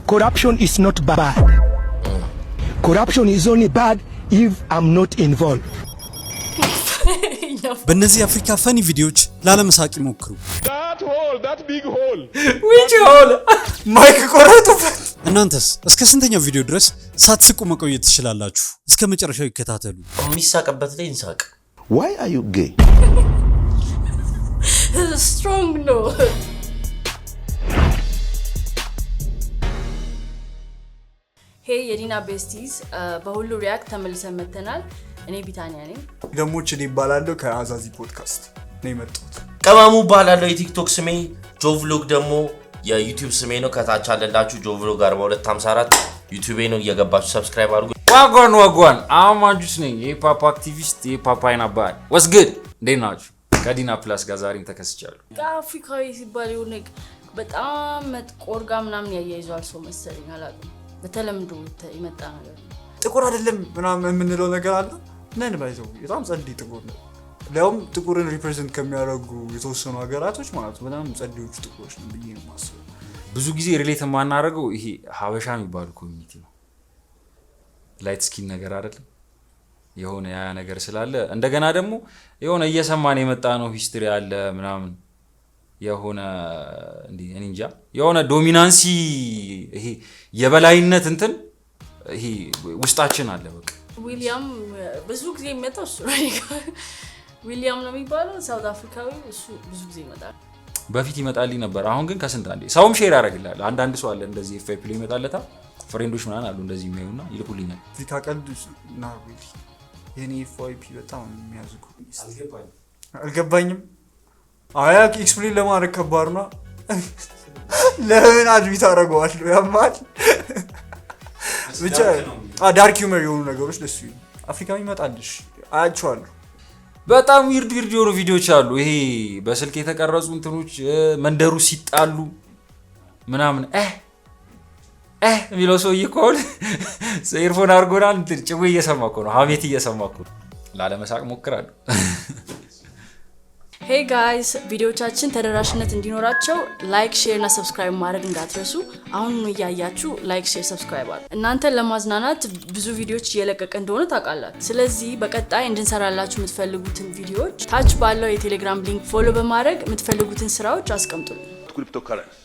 corruption is not bad. Corruption is only bad if I'm not involved. በእነዚህ አፍሪካ ፈኒ ቪዲዮዎች ላለመሳቅ ይሞክሩ። that big hole which hole ማይክ ቆረጡበት። እናንተስ እስከ ስንተኛው ቪዲዮ ድረስ ሳትስቁ መቆየት ትችላላችሁ? እስከ መጨረሻው ይከታተሉ። የሚሳቅበት ላይ እንሳቅ። Why are you gay? Strong no. Hey የዲና ቤስቲስ በሁሉ ሪያክት ተመልሰን መተናል። እኔ ቢታኒያ ነኝ። ደሞች ይባላል ከአዛዚ ፖድካስት ነው የመጣሁት። ቀማሙ ባላለው የቲክቶክ ስሜ ጆቭሎግ ደግሞ የዩቲዩብ ስሜ ነው። ከታች አለላችሁ ጆቭሎግ 4254 ዩቲዩብ ነው። እየገባችሁ ሰብስክራይብ አድርጉ። ዋጓን አማጁስ ነኝ። የፓፓ አክቲቪስት የፓፓይና ባል what's good እንደናችሁ ከዲና ፕላስ ጋር ዛሬም ተከስቻለሁ። አፍሪካዊ ሲባል የሆነ በጣም መጥቆር ጋር ምናምን ያያይዟል ሰው መሰለኝ አላውቅም። በተለምዶ ይመጣ ነገር ጥቁር አይደለም ምናምን የምንለው ነገር አለ ነን ባይዘው በጣም ጸዲ ጥቁር ነው። ለውም ጥቁርን ሪፕሬዘንት ከሚያደርጉ የተወሰኑ ሀገራቶች ማለት ነው በጣም ጸዲዎች ጥቁሮች ነው ብዬ ነው ማስበው። ብዙ ጊዜ ሪሌት ማናረገው ይሄ ሀበሻ የሚባል ኮሚኒቲ ነው። ላይት ስኪን ነገር አይደለም የሆነ ያ ነገር ስላለ እንደገና ደግሞ የሆነ እየሰማን የመጣ ነው ሂስትሪ አለ ምናምን የሆነ እንዴ እንጃ የሆነ ዶሚናንሲ ይሄ የበላይነት እንትን ይሄ ውስጣችን አለ። በቃ ዊሊያም ብዙ ጊዜ መጣው እሱ ዊሊያም ነው የሚባለው ሳውት አፍሪካዊ እሱ ብዙ ጊዜ ይመጣል። በፊት ይመጣልኝ ነበር። አሁን ግን ከስንት አንዴ ሰውም ሼር ያደርግልሃል። አንዳንድ ሰው አለ እንደዚህ ኤፍአይፒ ላይ ይመጣለታ ፍሬንዶች ምናምን አሉ እንደዚህ የሚያዩና ይልኩልኛል። እዚህ ካቀልድ ና ዊሊ የኔ ኤፍአይፒ በጣም የሚያዝጉ አልገባኝም። አያ ኤክስፕሌን ለማድረግ ከባድ ነው። ለምን አድሚት አደርገዋለሁ ያማል ብቻ ዳርክ ሂውመር የሆኑ ነገሮች ደስ ይሉ አፍሪካዊ ይመጣልሽ አያቸዋለሁ። በጣም ዊርድ የሆኑ ቪዲዮዎች አሉ። ይሄ በስልክ የተቀረጹ እንትኖች መንደሩ ሲጣሉ ምናምን የሚለው ሰውዬ እኮ ኤርፎን አድርጎናል እንትን ጭዌ እየሰማኩ ነው ሀሜት እየሰማኩ ነው። ላለመሳቅ ሞክራለሁ። ሄይ ጋይስ ቪዲዮቻችን ተደራሽነት እንዲኖራቸው ላይክ ሼር እና ሰብስክራይብ ማድረግ እንዳትረሱ። አሁን እያያችሁ ላይክ ሼር ሰብስክራይብ አድርጉ። እናንተ ለማዝናናት ብዙ ቪዲዮዎች እየለቀቀ እንደሆነ ታውቃላችሁ። ስለዚህ በቀጣይ እንድንሰራላችሁ የምትፈልጉትን ቪዲዮዎች ታች ባለው የቴሌግራም ሊንክ ፎሎ በማድረግ የምትፈልጉትን ስራዎች አስቀምጡልን። Cryptocurrency.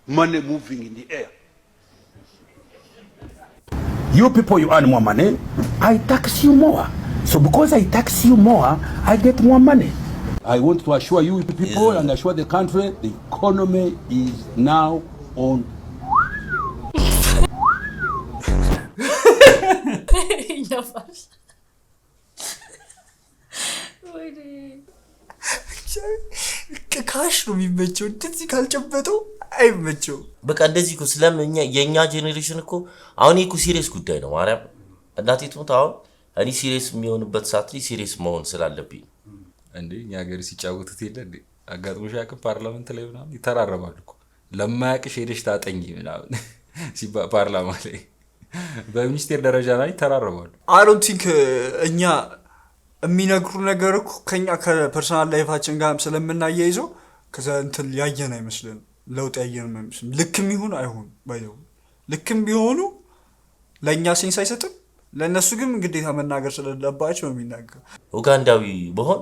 Money moving in the air. You people, you earn more money. I tax you more. So because I tax you more, I get more money. I want to assure you people and assure the country, the economy is now on. ካሽ ነው የሚመቸው እንደዚህ ካልጨበጠው አይመቸው። በቃ እንደዚህ እኮ ስለምን የኛ ጄኔሬሽን እኮ አሁን እኮ ሲሪየስ ጉዳይ ነው። ማርያም እናቴ ትሙት አሁን እኔ ሲሪየስ የሚሆንበት ሰዓት ላይ ሲሪየስ መሆን ስላለብኝ እንዴ እኛ ሀገር ሲጫወቱት የለ እንዴ አጋጥሞሽ ያውቅ ፓርላመንት ላይ ምናምን ይተራረባሉ እኮ ለማያውቅሽ ሄደሽ ታጠኝ ምናምን ሲባ ፓርላማ ላይ በሚኒስቴር ደረጃ ላይ ይተራረባሉ። I don't think እኛ የሚነግሩ ነገር እኮ ከኛ ከፐርሰናል ላይፋችን ጋር ስለምናያይዘው ከዛ እንትን ያየን አይመስልም። ለውጥ ያየን አይመስልም። ልክም ይሁን አይሁን ባይው ልክም ቢሆኑ ለኛ ሴንስ አይሰጥም። ለነሱ ግን ግዴታ መናገር ስለሌለባቸው ነው የሚናገር። ኡጋንዳዊ በሆን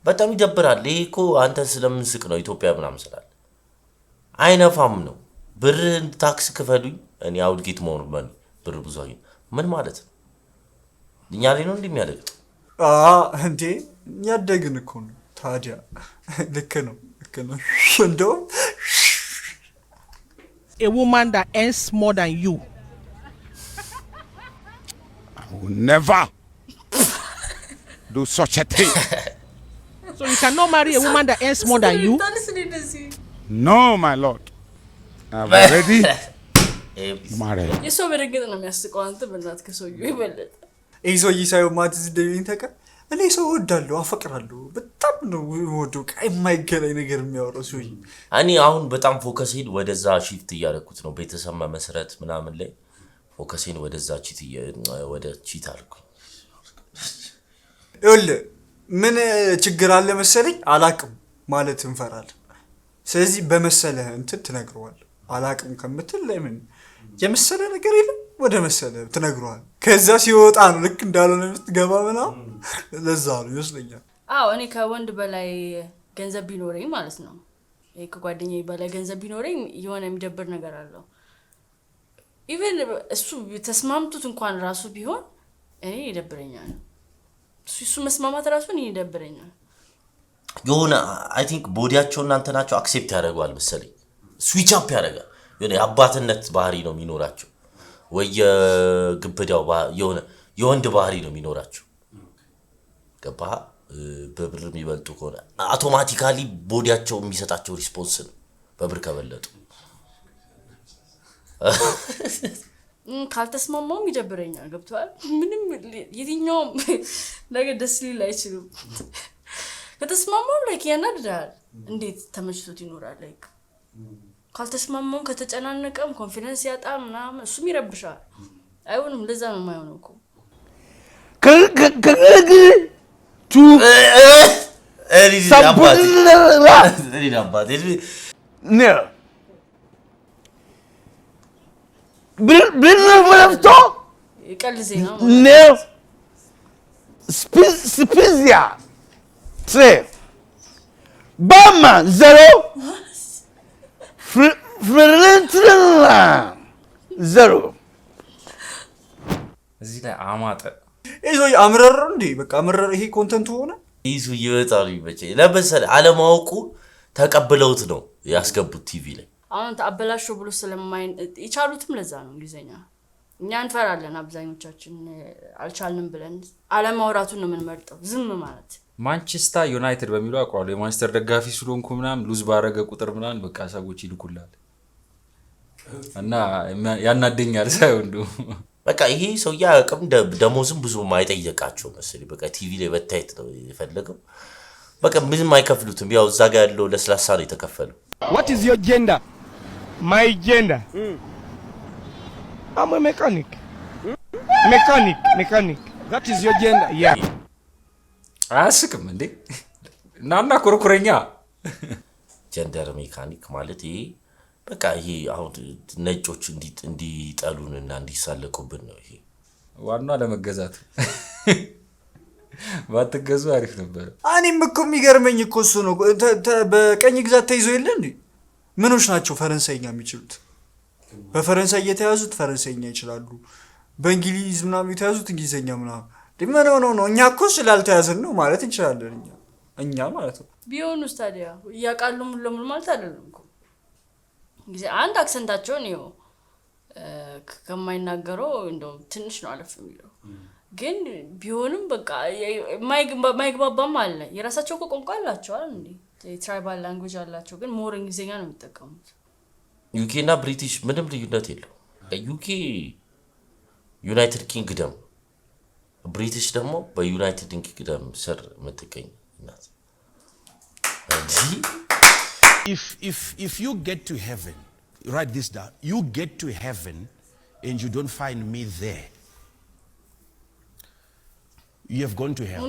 በጣም ይደብራል። ይሄ እኮ አንተን ስለምንስቅ ነው ኢትዮጵያ ምናምን ስላል አይነፋም ነው። ብር ታክስ ክፈሉኝ እኔ አውድጌት መሆኑ ብር ብዙ አይ ምን ማለት ነው? እኛ ላይ ነው እንደሚያደርግ እንዴ ያደግን እኮ ነው ታዲያ ልክ ነው እንደው A woman that earns more than you. I will never do such a thing. So you cannot marry a woman that earns more than you? No, my lord. I'm already married. የሰው በረገጥ ነው የሚያስቀው አንተ በእናት ከሰውዬው ይበልጥ ይዞይ ሳይው ማትዝ ደብኝ ተቀ እኔ ሰው ወዳለሁ አፈቅራለሁ በጣም ነው ወዶ የማይገናኝ ነገር የሚያወራው ሰውዬ። እኔ አሁን በጣም ፎከሴን ወደዛ ሺፍት እያደረኩት ነው። ቤተሰብ መመስረት ምናምን ላይ ፎከሴን ወደዛ ወደ ቺት አልኩ። ምን ችግር አለ መሰለኝ አላቅም ማለት እንፈራለን። ስለዚህ በመሰለህ እንትን ትነግረዋለህ አላቅም ከምትል ለምን የመሰለ ነገር የለም ወደ መሰለ ትነግሯል ከዛ ሲወጣ ነው ልክ እንዳልሆነ የምትገባ ምናምን ለዛ ነው ይመስለኛል አዎ እኔ ከወንድ በላይ ገንዘብ ቢኖረኝ ማለት ነው ከጓደኛዬ በላይ ገንዘብ ቢኖረኝ የሆነ የሚደብር ነገር አለው ኢቭን እሱ ተስማምቱት እንኳን ራሱ ቢሆን እኔ ይደብረኛል እሱ መስማማት ራሱ እኔ ይደብረኛል የሆነ አይ ቲንክ ቦዲያቸው እናንተ ናቸው አክሴፕት ያደርጋል መሰለኝ ስዊች አፕ ያደርጋል የሆነ አባትነት ባህሪ ነው የሚኖራቸው ወይ የግብዳው የሆነ የወንድ ባህሪ ነው የሚኖራቸው ገባ በብር የሚበልጡ ከሆነ አውቶማቲካሊ ቦዲያቸው የሚሰጣቸው ሪስፖንስ ነው በብር ከበለጡ ካልተስማማውም ይደብረኛል ገብቷል ምንም የትኛውም ነገር ደስ ሊል አይችልም ከተስማማው ላይክ ያናድዳል እንዴት ተመችቶት ይኖራል ላይክ ካልተስማማው ከተጨናነቀም ኮንፊደንስ ያጣም ምናምን እሱም ይረብሻል አይሆንም ለዛ ነው የማይሆነው እኮ to somebody no Brillafto ይቀልዜና no spizia 3 Bama 0 Frentla 0 እዚህ ላይ አማጠ ይዞ አምረር እንዴ በቃ አምረር ይሄ ኮንተንት ሆነ ይዙ ይወጣሉ ይበጨ ለበሰለ አለማውቁ ተቀበለውት ነው ያስገቡት ቲቪ ላይ አሁን ተአበላሽው ብሎ ስለማይን ይቻሉትም ለዛ ነው እንግሊዘኛ እኛ እንፈራለን አብዛኞቻችን አልቻልንም ብለን አለማውራቱን ነው የምንመርጠው ዝም ማለት ማንቸስተር ዩናይትድ በሚለው አቋሉ የማንቸስተር ደጋፊ ስለሆንኩ ምናምን ሉዝ ባረገ ቁጥር ምናምን በቃ ሰዎች ይልኩላል እና ያናደኛል ሳይሆን በቃ ይሄ ሰው ያቀም ደሞዝም ብዙ ማይጠየቃቸው መሰለኝ በቃ ቲቪ ላይ በታይት ነው የፈለገው በቃ ምንም አይከፍሉትም ያው እዛ ጋር ያለው ለስላሳ ነው የተከፈለው What is your gender? My gender. I'm a mechanic. Mechanic. That is your gender. Yeah. አያስቅም እንዴ እናና ኮርኩረኛ ጀንደር ሜካኒክ ማለት ይሄ በቃ ይሄ አሁን ነጮች እንዲጠሉንና እንዲሳለቁብን ነው ይሄ ዋና ለመገዛት ባትገዙ አሪፍ ነበር እኔም እኮ የሚገርመኝ እኮ እሱ ነው በቀኝ ግዛት ተይዞ የለ እንዴ ምኖች ናቸው ፈረንሳይኛ የሚችሉት በፈረንሳይ የተያዙት ፈረንሳይኛ ይችላሉ በእንግሊዝ ምናምን የተያዙት እንግሊዘኛ ምናምን ደመና ነው እኛ እኮ ስላልተያዘን ነው ማለት እንችላለን እኛ ማለት ነው ቢሆንስ ታዲያ ያቃሉ ሙሉ ለሙሉ ማለት አይደለም እኮ ጊዜ አንድ አክሰንታቸው ነው ከማይናገረው እንደው ትንሽ ነው አለፍ የሚለው ግን ቢሆንም በቃ ማይግባባም አለ የራሳቸው ቋንቋ አላቸው እንዴ ትራይባል ላንጉዌጅ አላቸው ግን ሞር እንግሊዘኛ ነው የሚጠቀሙት ዩኬ እና ብሪቲሽ ምንም ልዩነት የለው ዩኬ ዩናይትድ ኪንግደም ብሪቲሽ ደግሞ በዩናይትድ ኪንግደም ስር የምትገኝ ናት if you get to heaven write this down you get to heaven and you don't find me there you have gone to hell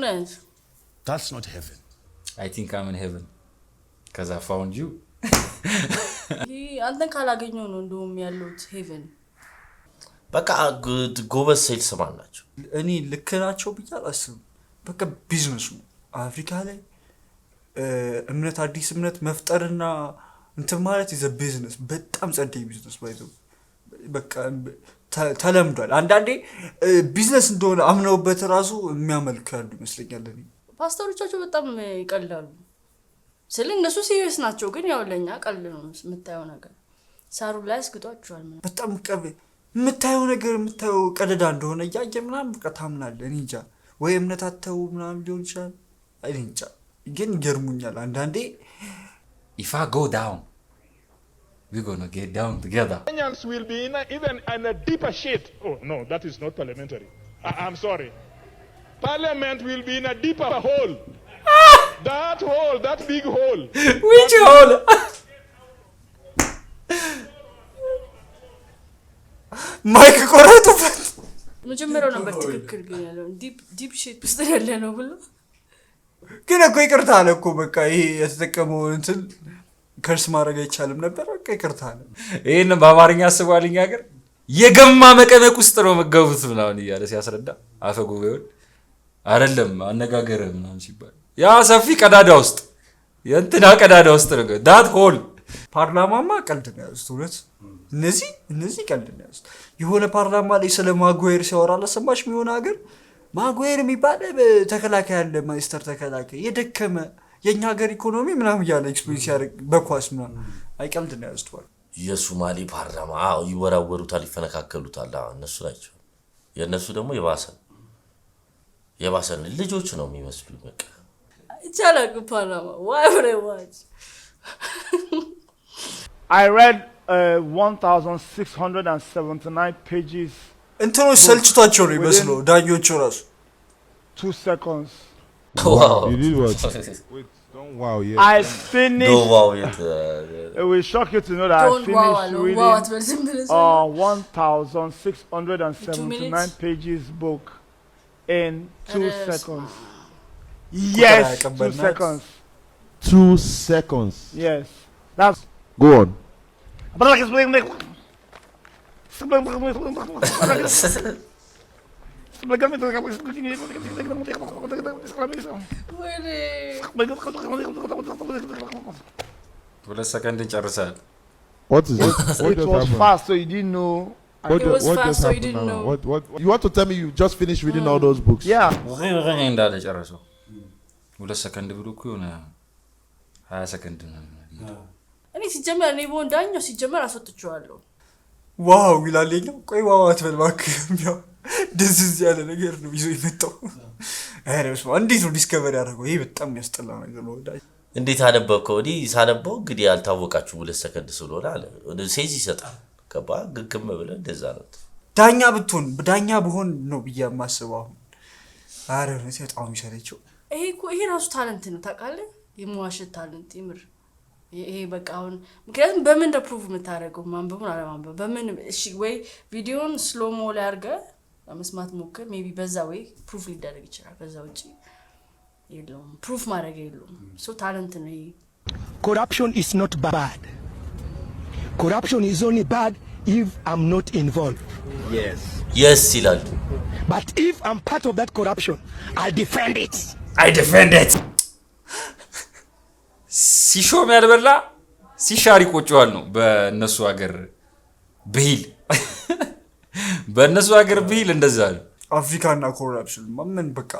that's not heaven I think I'm in heaven because I found you አንተን ካላገኘው ነው እንደውም ያሉት heaven በቃ ጎበዝ ሴልስ ማን ናቸው እኔ ልክ ናቸው ብዬ አላስብም በቃ ቢዝነሱ አፍሪካ ላይ እምነት አዲስ እምነት መፍጠርና እንትን ማለት is a business በጣም ጸደይ ቢዝነስ ባይዘው በቃ ተለምዷል አንዳንዴ ቢዝነስ እንደሆነ አምነውበት ራሱ የሚያመልኩ ያሉ ይመስለኛል እኔ ፓስተሮቻቸው በጣም ይቀልላሉ ስለነሱ ሲሪየስ ናቸው ግን ያው ለኛ ቀልል ነው የምታየው ነገር ሳሩ ላይ አስግጧቸዋል በጣም የምታየው ነገር የምታየው ቀደዳ እንደሆነ ያየ ምናምን በቃ ታምናለህ እኔ እንጃ ወይ እምነት አተው ምናምን ሊሆን ይችላል እኔ እንጃ ግን ይገርሙኛል አንዳንዴ if I go down we're going to get down together Kenyans will be even in a deeper shit. Oh no, that is not parliamentary. I'm sorry. Parliament will be in a deeper hole. That hole, that big hole. which hole ማይክ ቆረጡበት መጀመሪያው ነበር ትክክል ግን ያለው ዲፕ ሺት ውስጥ ያለ ነው ብሎ ግን እኮ ይቅርታ አለ እኮ በቃ ይሄ የተጠቀመው እንትን ከርስ ማድረግ አይቻልም ነበር። በቃ ይቅርታ ነው። ይሄን በአማርኛ አስባልኝ ሀገር የገማ መቀመቅ ውስጥ ነው መገቡት ምናምን እያለ ሲያስረዳ አፈ ጉባኤውን አይደለም አነጋገር ምናምን ሲባል ያ ሰፊ ቀዳዳ ውስጥ የእንትና ቀዳዳ ውስጥ ነው ዳት ሆል ፓርላማማ ቀልድ ነው ያዙት። እውነት እነዚህ ቀልድ ነው ያዙት። የሆነ ፓርላማ ላይ ስለ ማጓየር ሲያወራ ለሰማሽ የሚሆን ሀገር ማጓየር የሚባል ተከላካይ አለ ማስተር ተከላካይ የደከመ የኛ ሀገር ኢኮኖሚ ምናምን ያለ ኤክስፕሬስ ያደርግ በኳስ ምናምን አይቀልድ ነው ያዙት። የሶማሌ ፓርላማ ይወራወሩታል ይፈነካከሉታል። እነሱ ናቸው። የነሱ ደግሞ የባሰን ልጆች ነው የሚመስሉኝ። በቃ ይቻላል ፓርላማ why would I watch? I read 1679 pages. እንትኖች ሰልችቷቸው ነው ይመስለው ዳኞቹ ራሱ 2 seconds. Wow. You did what? Wait, don't wow yet. I finished. Don't wow yet. It will shock you to know that I finished reading 1679 pages book in 2 seconds. Yes, 2 seconds. 2 seconds. Yes. That's Go on. ሁለት ሰከንድ ጨርሳል። What is it? it was fast, so you didn't know. It was fast, so you didn't know. What? You want to tell me you just finished reading all those books? Yeah. እንዳለ ጨረሰው። ሁለት ሰከንድ ብሎ እኮ የሆነ 20 ሰከንድ ነው። እኔ ሲጀመር እኔ ቦን ዳኛው ሲጀመር አስወጥቼዋለሁ። ዋው ይላልኝ። ቆይ ዋው አትበል እባክህ። ያው ደስ ያለ ነገር ነው ይዞ የመጣው። አረስ እንዴት ነው ዲስከቨሪ ያደረገው? ይሄ በጣም ያስጠላ ነገር ነው። እንዴት አነበብከው? እኔ ሳነበው እንግዲህ ያልታወቃችሁ 2 ሰከንድ ስለሆነ አለ ሴንስ ይሰጣል። ገባ ግግም ብለ እንደዛ ነው። ዳኛ ብትሆን ዳኛ በሆን ነው በየማስበው። አረስ በጣም ይሰለችው። ይሄ ራሱ ታለንት ነው ታውቃለህ? የመዋሸት ታለንት ይምር። ይሄ በቃ አሁን ምክንያቱም በምን ፕሩቭ የምታደርገው ማንበቡን አለማንበብ በምን እሺ ወይ ቪዲዮን ስሎሞ ላይ አድርገህ ለመስማት ሞክር ሜቢ በዛ ወይ ፕሩፍ ሊደረግ ይችላል። በዛ ውጪ የለውም ፕሩፍ ማድረግ የለውም። ሶ ታለንት ነው ይሄ። Corruption is not bad. Corruption is only bad if I'm not involved. yes ይላል። But if I'm part of that corruption, I'll defend it. I defend it. ሲሾም ያልበላ ሲሻሪ ቆጨዋል ነው በእነሱ ሀገር ብሂል። በእነሱ ሀገር ብሂል እንደዛ ነው። አፍሪካና ኮራፕሽን ምን በቃ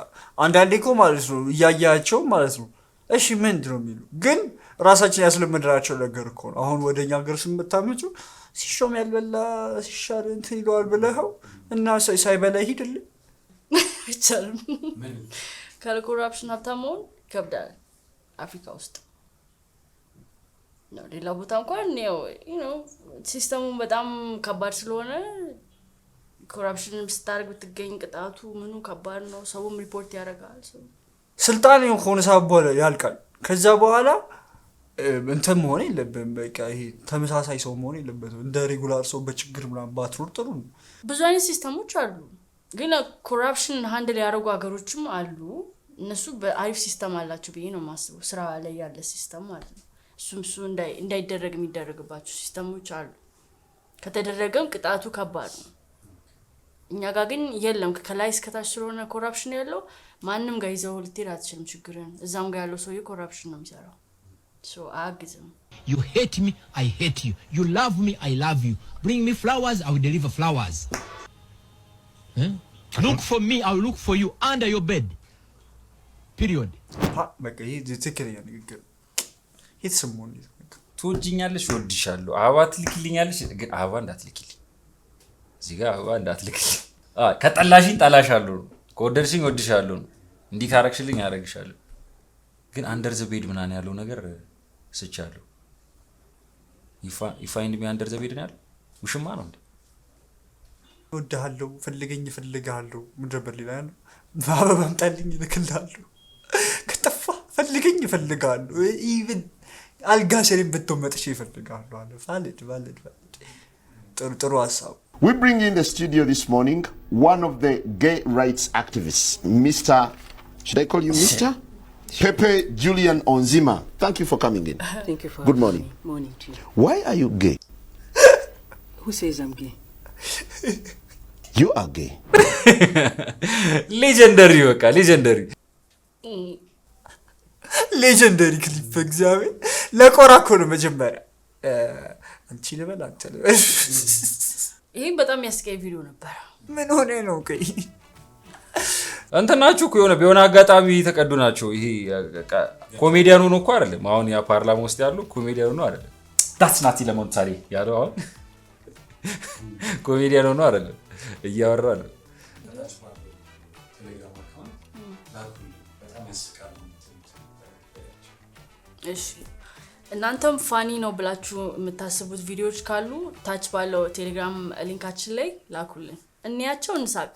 አንዳንዴ እኮ ማለት ነው እያያቸው ማለት ነው። እሺ ምንድን ነው የሚሉ ግን ራሳችን ያስለመድናቸው ነገር እኮ ነው። አሁን ወደኛ ሀገር ስምታመጩ ሲሾም ያልበላ ሲሻር እንትን ይለዋል ብለኸው እና ሳይበላ ይሄድልህ አይቻልም። ካለ ኮራፕሽን ሀብታም መሆን ይከብዳል አፍሪካ ውስጥ። ነው ሌላ ቦታ እንኳን ነው ሲስተሙ በጣም ከባድ ስለሆነ ኮራፕሽን ስታርግ ብትገኝ ቅጣቱ ምኑ ከባድ ነው። ሰውም ሪፖርት ያደርጋል። ስልጣን የሆነ ሳቦለ ያልቃል። ከዛ በኋላ እንትን መሆን የለብህም። በቃ ይሄ ተመሳሳይ ሰው መሆን የለበትም። እንደ ሬጉላር ሰው በችግር ምናምን ባትኖር ጥሩ ነው። ብዙ አይነት ሲስተሞች አሉ፣ ግን ኮራፕሽን ሃንድል ያደርጉ ሀገሮችም አሉ። እነሱ በአሪፍ ሲስተም አላቸው ብዬ ነው የማስበው። ስራ ላይ ያለ ሲስተም ማለት ነው። እሱ እንዳይደረግ የሚደረግባቸው ሲስተሞች አሉ። ከተደረገም ቅጣቱ ከባድ ነው። እኛ ጋር ግን የለም። ከላይ እስከታች ስለሆነ ኮራፕሽን ያለው ማንም ጋር ይዘው ልትሄድ አትችልም ችግርን። እዛም ጋር ያለው ሰውዬ ኮራፕሽን ነው የሚሰራው። ሶ አግዝም። You hate me, I hate you. You love me, I love you. Bring me flowers, I will deliver flowers. Look for me, I will look for you under your bed. Period. በቃ ይሄ ትክክለኛ ንግግር የተሰማው ነው። ትወጂኛለሽ፣ እወድሻለሁ። አበባ ትልኪልኛለሽ፣ ግን አበባ እንዳትልኪልኝ። እዚህ ጋር አበባ እንዳትልኪልኝ። ከጠላሽኝ ጠላሻለሁ፣ ከወደድሽኝ እወድሻለሁ። እንዲህ ካረግሽልኝ አረግሻለሁ። ግን አንደር ዘ ቤድ ምናምን ያለው ነገር ስቻለሁ። ይፋይንድ ሚ አንደር ዘ ቤድ ነው ያለው። ውሽማ ነው እንዴ? እወድሃለሁ፣ ፈልገኝ እፈልግሃለሁ። ምንድን ነበር ሌላ ያለው? አበባ አምጣልኝ እልክልሃለሁ። ከጠፋ ፈልገኝ እፈልግሃለሁ። ኢቭን አልጋ ስሪም ብትሆን መጥቼ እፈልግሃለሁ አለ። ቫሊድ ጥሩ ሀሳብ። We bring in the studio this morning one of the gay rights activists, Mr. Should I call you Mr? Pepe Julian Onzima, thank you for coming in. Thank you for Good morning. Morning to you. Why are you gay? Who says I'm gay? You are gay. Legendary በቃ legendary legendary clip እግዚአብሔር ለቆራ እኮ ነው መጀመሪያ አንቺ ልበል አንተ ልበል ይሄ በጣም ያስቀይ ቪዲዮ ነበር ምን ሆነ ነው ቆይ አንተናችሁ እኮ የሆነ ቢሆን አጋጣሚ ተቀዱ ናቸው ይሄ ኮሜዲያኑ ነው እኮ አይደለም አሁን ያ ፓርላማ ውስጥ ያለው ኮሜዲያኑ ነው አይደለም that's not elementary ያለው አሁን ኮሜዲያኑ ነው አይደለም እያወራ ነው እሺ እናንተም ፋኒ ነው ብላችሁ የምታስቡት ቪዲዮዎች ካሉ ታች ባለው ቴሌግራም ሊንካችን ላይ ላኩልን እንያቸው እንሳቅ